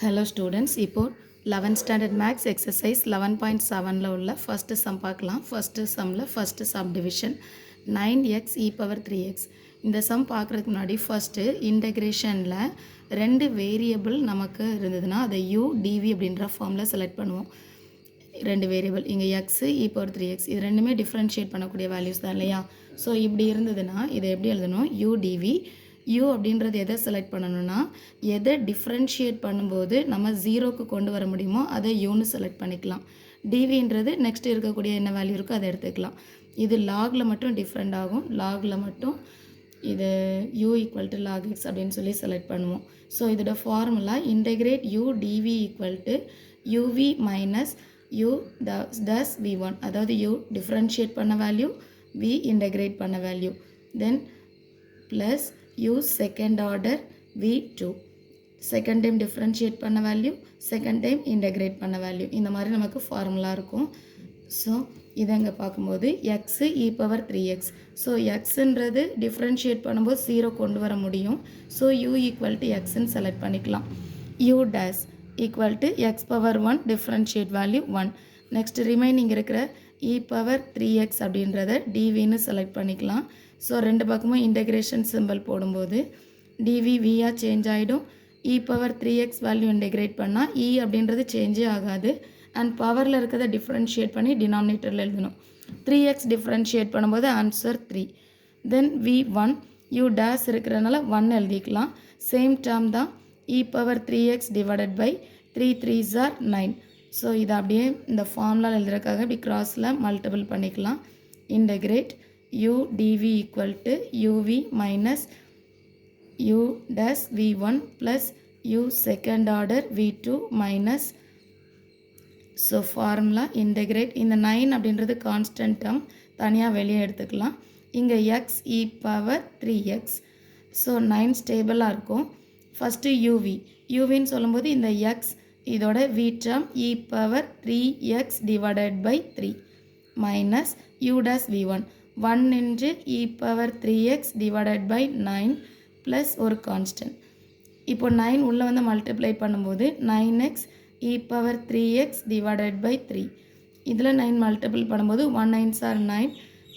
Hello students, இப்போ 11th standard max exercise 11.7ல உள்ள first sum பார்க்கலாம். first sumல first subdivision 9x e power 3x. இந்த sum பார்க்கறதுக்கு முன்னாடி first integrationல ரெண்டு வேரியபிள் நமக்கு இருந்ததுன்னா அதை u dv அப்படின்ற ஃபார்மில் செலக்ட் பண்ணுவோம். ரெண்டு வேரியபிள் இங்கே x e power 3x இது ரெண்டுமே டிஃப்ரென்ஷியேட் பண்ணக்கூடிய வேல்யூஸ் தான் இல்லையா? ஸோ இப்படி இருந்ததுன்னா இதை எப்படி எழுதணும்? u dv u அப்படின்றது எதை செலக்ட் பண்ணணும்னா எதை டிஃப்ரென்ஷியேட் பண்ணும்போது நம்ம ஜீரோக்கு கொண்டு வர முடியுமோ அதை யூன்னு செலக்ட் பண்ணிக்கலாம். டிவின்றது நெக்ஸ்ட் இருக்கக்கூடிய என்ன வேல்யூ இருக்கோ அதை எடுத்துக்கலாம். இது லாகில் மட்டும் டிஃப்ரெண்ட் ஆகும். லாகில் மட்டும் இது u equal to log x அப்படின்னு சொல்லி செலக்ட் பண்ணுவோம். ஸோ இதோட formula integrate u dv equal to uv minus u dash v1, அதாவது u டிஃப்ரென்ஷியேட் பண்ண வேல்யூ, v இன்டெகிரேட் பண்ண value, then plus u second order v2, second time differentiate பண்ண value, second time integrate பண்ண value, இந்த மாதிரி நமக்கு formula இருக்கும். So இதை இங்கே பார்க்கும்போது x e power 3x. So xன்றது டிஃப்ரென்ஷியேட் பண்ணும்போது 0 கொண்டு வர முடியும். ஸோ u ஈக்குவல் டு எக்ஸ்ன்னு செலக்ட் பண்ணிக்கலாம். u dash equal to x power 1 differentiate value 1. Next remaining இருக்கிற e power 3x அப்படின்றத dvன்னு செலக்ட் பண்ணிக்கலாம். ஸோ ரெண்டு பக்கமும் இன்டெகிரேஷன் சிம்பிள் போடும்போது dv vயாக சேஞ்ச் ஆகிடும். e power 3x value integrate பண்ணால் e அப்படின்றது சேஞ்சே ஆகாது. அண்ட் பவரில் இருக்கிறத டிஃப்ரென்ஷியேட் பண்ணி டினாமினேட்டரில் எழுதணும். 3x டிஃப்ரென்ஷியேட் பண்ணும்போது ஆன்சர் 3. தென் v1 u டேஸ் இருக்கிறதுனால 1 எழுதிக்கலாம். சேம் டேர்ம் தான் e power 3x divided by 3 3s are 9. So இதை அப்படியே இந்த ஃபார்முலாவில் எழுதுறதுக்காக இப்படி கிராஸில் மல்டிபிள் பண்ணிக்கலாம். Integrate u dv equal to uv minus u dash v1 plus u second order v2 minus, so formula integrate இந்த 9 அப்படின்றது constant term தனியாக வெளியே எடுத்துக்கலாம். இங்கே x e power 3x. So 9 ஸ்டேபிளாக இருக்கும். ஃபஸ்ட்டு uv சொல்லும்போது இந்த x இதோட v term e power 3x divided by 3 minus u dash v1 1 into e power 3x divided by 9 plus ஒரு கான்ஸ்டன்ட். இப்போ 9 உள்ளே வந்து மல்டிப்ளை பண்ணும்போது 9x e power 3x divided by 3. இதில் 9 மல்டிபிள் பண்ணும்போது 1 9s are 9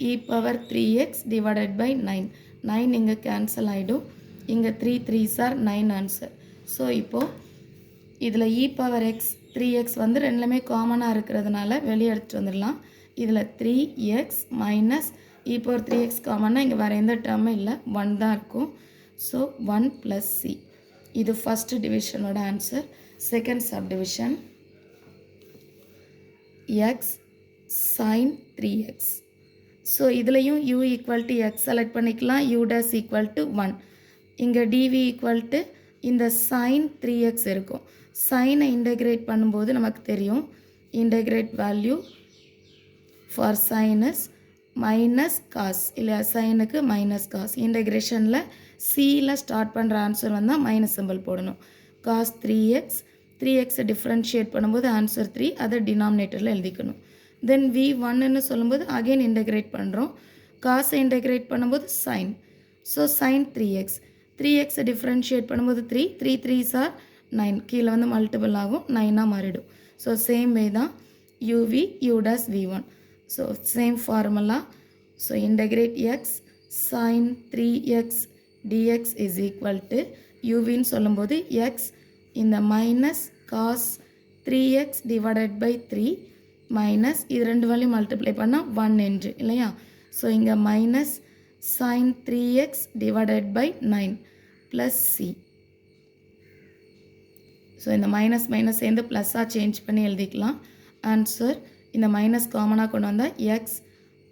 e power 3x divided by 9. 9 இங்கே cancel ஆகிடும். இங்கே 3 3s are 9 ஆன்சர். ஸோ இப்போது இதில் e power x 3x வந்து ரெண்டுமே காமனாக இருக்கிறதுனால வெளியே எடுத்துகிட்டு வந்துடலாம். இதில் 3x minus e power 3x காமன்னா இங்கே வேறு எந்த டேர்மும் இல்லை, 1 தான் இருக்கும். So 1 plus C. இது ஃபஸ்ட் டிவிஷனோட answer. Second subdivision x sin 3x. So இதுலேயும் u equal to x select பண்ணிக்கலாம். u dash equal to 1. இங்கே dv ஈக்குவல் டு இந்த sin 3x இருக்கும். சைனை இன்டெகிரேட் பண்ணும்போது நமக்கு தெரியும் integrate value for sines minus cos இல்லையா? சைனுக்கு மைனஸ் காஸ். இன்டெகிரேஷனில் சியில் ஸ்டார்ட் பண்ணுற ஆன்சர் வந்தால் மைனஸ் சிம்பிள் போடணும். காஸ் 3x 3xை டிஃப்ரென்ஷியேட் பண்ணும்போது ஆன்சர் 3, அதை டினாமினேட்டரில் எழுதிக்கணும். தென் v1ன்னு சொல்லும்போது அகெயின் இன்டெகிரேட் பண்ணுறோம். காசை இன்டெகிரேட் பண்ணும்போது சைன். ஸோ சைன் 3x 3xை டிஃப்ரென்ஷியேட் பண்ணும்போது 3 3 3s are 9. கீழே வந்து மல்டிபிள் ஆகும், 9ஆக மாறிடும். ஸோ சேம் வே தான் uv u dash v1. So same formula. So integrate x sin 3x dx is equal to uவின்னு சொல்லும்போது x இந்த minus cos 3x divided by 3 minus இது ரெண்டு வேல்யூ மல்டிப்ளை பண்ணால் 1 என்று இல்லையா? ஸோ இங்கே minus sin 3x divided by 9 plus C. So இந்த மைனஸ் மைனஸ் சேர்ந்து ப்ளஸ்ஸாக சேஞ்ச் பண்ணி எழுதிக்கலாம். ஆன்சர் இந்த மைனஸ் காமனாக கொண்டு வந்தால் x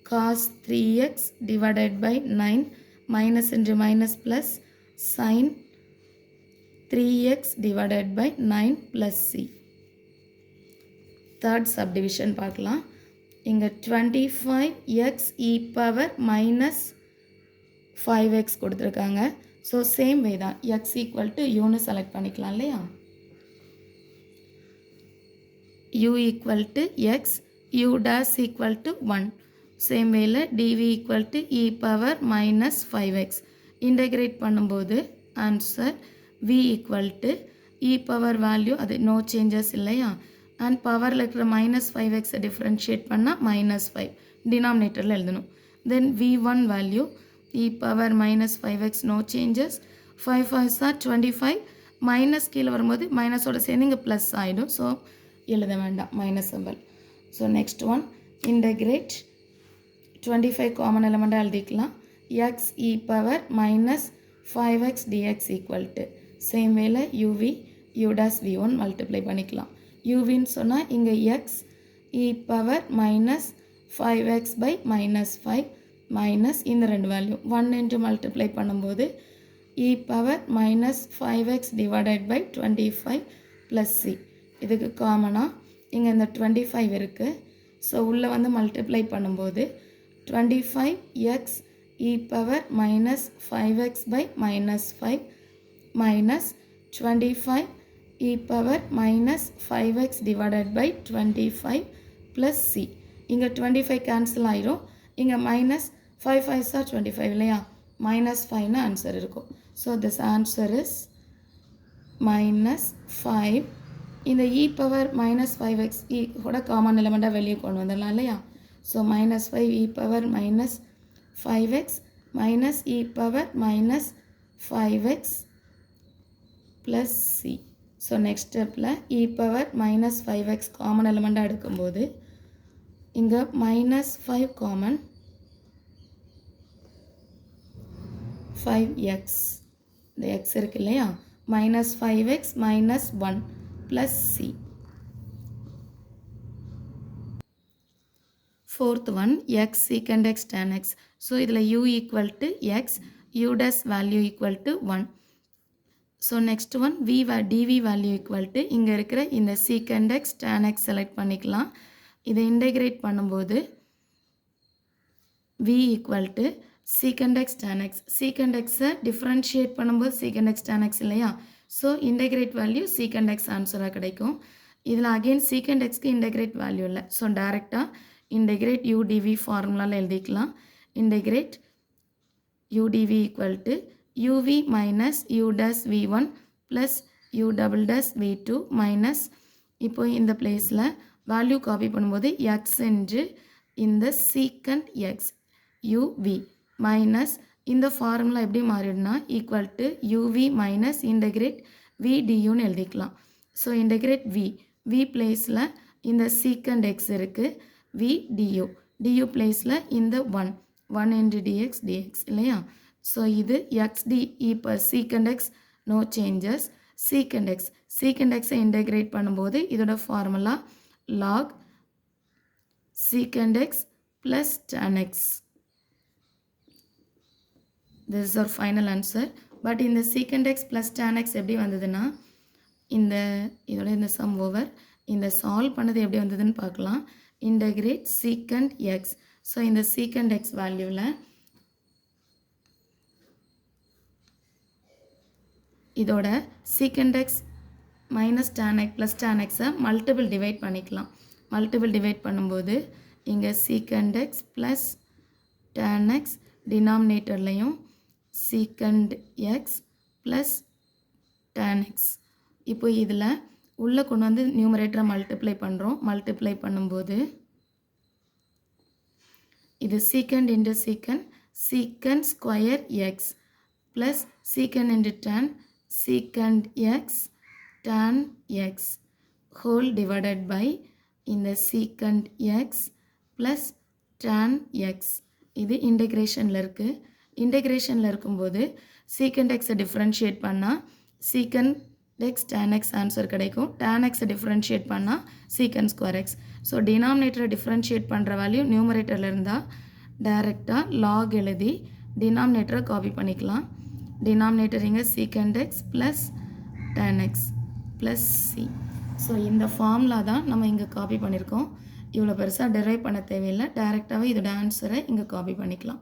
cos 3x divided by 9 minus into minus plus sin 3x divided by 9 plus C. Third subdivision பார்க்கலாம். இங்கே 25x e power minus 5x கொடுத்துருக்காங்க. ஸோ சேம் வே தான் x ஈக்குவல் டு யூன்னு செலக்ட் பண்ணிக்கலாம் இல்லையா? u equal to x, u dash equal to 1. Same way dv equal to e power minus 5x. Integrate பண்ணும்போது answer v equal to e power value அது no changes இல்லையா and பவரில் இருக்கிற -5x differentiate பண்ணால் -5 டினாமினேட்டரில் எழுதணும் then v1 value e power -5x no changes 5 5s are 25 minus கீழே வரும்போது மைனஸோட சேர்ந்து இங்கே ப்ளஸ் ஆகிடும் ஸோ எழுத வேண்டாம் minus symbol so next one integrate 25 common எலமெண்ட்டாக எழுதிக்கலாம் x e power -5x dx equal to same way uv u dash v1 multiply பண்ணிக்கலாம் uவின்னு சொன்னால் இங்கே x e power -5x by -5 minus இந்த ரெண்டு வேல்யூ 1 into மல்டிப்ளை பண்ணும்போது e power -5x divided by 25 plus C இதுக்கு காமனாக இங்கே இந்த 25 இருக்குது ஸோ உள்ளே வந்து மல்டிப்ளை பண்ணும்போது 25x e power -5x by -5 minus 25 e power -5x divided by 25 plus C இங்கே 25 கேன்சல் ஆயிரும் இங்கே -5 5s are 25 இல்லையா -5ன்னு ஆன்சர் இருக்கும் ஸோ திஸ் ஆன்சர் இஸ் -5 இந்த e பவர் -5x e கூட காமன் எலமெண்ட்டாக வெளியே கொண்டு வந்துடலாம் இல்லையா so -5 e power -5x minus e power -5x plus C so next ஸ்டெப்பில் e பவர் -5x காமன் எலமெண்ட்டாக எடுக்கும்போது இங்கே -5 காமன் 5x இந்த x இருக்கு இல்லையா -5x -1 plus C fourth one x secant x tan x so இதில் u equal to x u dash value equal to 1 so next one dv value equal to இங்கே இருக்கிற இந்த secant x tan x select பண்ணிக்கலாம் இதை integrate பண்ணும்போது v equal to secant x tan x secant xை differentiate பண்ணும்போது secant x tan x இல்லையா so integrate value secant x ஆன்சராக கிடைக்கும் இதில் அகெயின் secant xக்கு இன்டெகிரேட் வேல்யூ இல்லை ஸோ டைரெக்டாக இன்டெகிரேட் u dv ஃபார்முலாவில் எழுதிக்கலாம் integrate u dv equal to uv minus u dash v1 plus u double dash v2 minus இப்போ இந்த பிளேஸில் வேல்யூ காப்பி பண்ணும்போது x என்று இந்த secant x uv மைனஸ் இந்த ஃபார்முலா எப்படி மாறிடுனா equal to uv minus integrate v duன்னு எழுதிக்கலாம் ஸோ இன்டெகிரேட் v பிளேஸில் இந்த secant x இருக்குது v du பிளேஸில் இந்த 1 into dx இல்லையா ஸோ இது xd இப்போ secant x no changes secant xஐ இன்டெகிரேட் பண்ணும்போது இதோட formula log secant x plus tan x this is our final answer but இந்த secant x plus tan x எப்படி வந்ததுன்னா இதோட இந்த சம் ஓவர் இந்த சால்வ் பண்ணது எப்படி வந்ததுன்னு பார்க்கலாம் இன்டெகிரேட் secant x ஸோ இந்த secant x வேல்யூவில் இதோட secant x minus tan x plus tan xஐ மல்டிபிள் டிவைட் பண்ணிக்கலாம் மல்டிபிள் டிவைட் பண்ணும்போது இங்கே secant x plus tan x டினாமினேட்டர்லையும் secant x plus tan x இப்போ இதில் உள்ளே கொண்டு வந்து நியூமரேட்டரை மல்டிப்ளை பண்ணுறோம் மல்டிப்ளை பண்ணும்போது இது secant into secant square x plus secant into tan secant x tan x whole divided by இந்த secant x plus tan x இது இன்டெகிரேஷனில் இருக்குது இன்டெகிரேஷனில் இருக்கும்போது secant xஐ டிஃப்ரென்ஷியேட் பண்ணால் secant x tan x answer கிடைக்கும் tan xஐ டிஃப்ரென்ஷியேட் பண்ணால் secant ஸ்கொயர் x ஸோ டினாமினேட்டரை டிஃப்ரென்ஷியேட் பண்ணுற வேல்யூ நியூமரேட்டரில் இருந்தால் டைரெக்டாக log எழுதி டினாமினேட்டரை காப்பி பண்ணிக்கலாம் டினாமினேட்டர் இங்கே secant x plus tan x plus c so இந்த ஃபார்முலா தான் நம்ம இங்கே காப்பி பண்ணியிருக்கோம் இவ்வளோ பெருசாக டெரைவ் பண்ண தேவையில்லை டைரெக்டாகவே இதோட ஆன்சரை இங்கே காப்பி பண்ணிக்கலாம்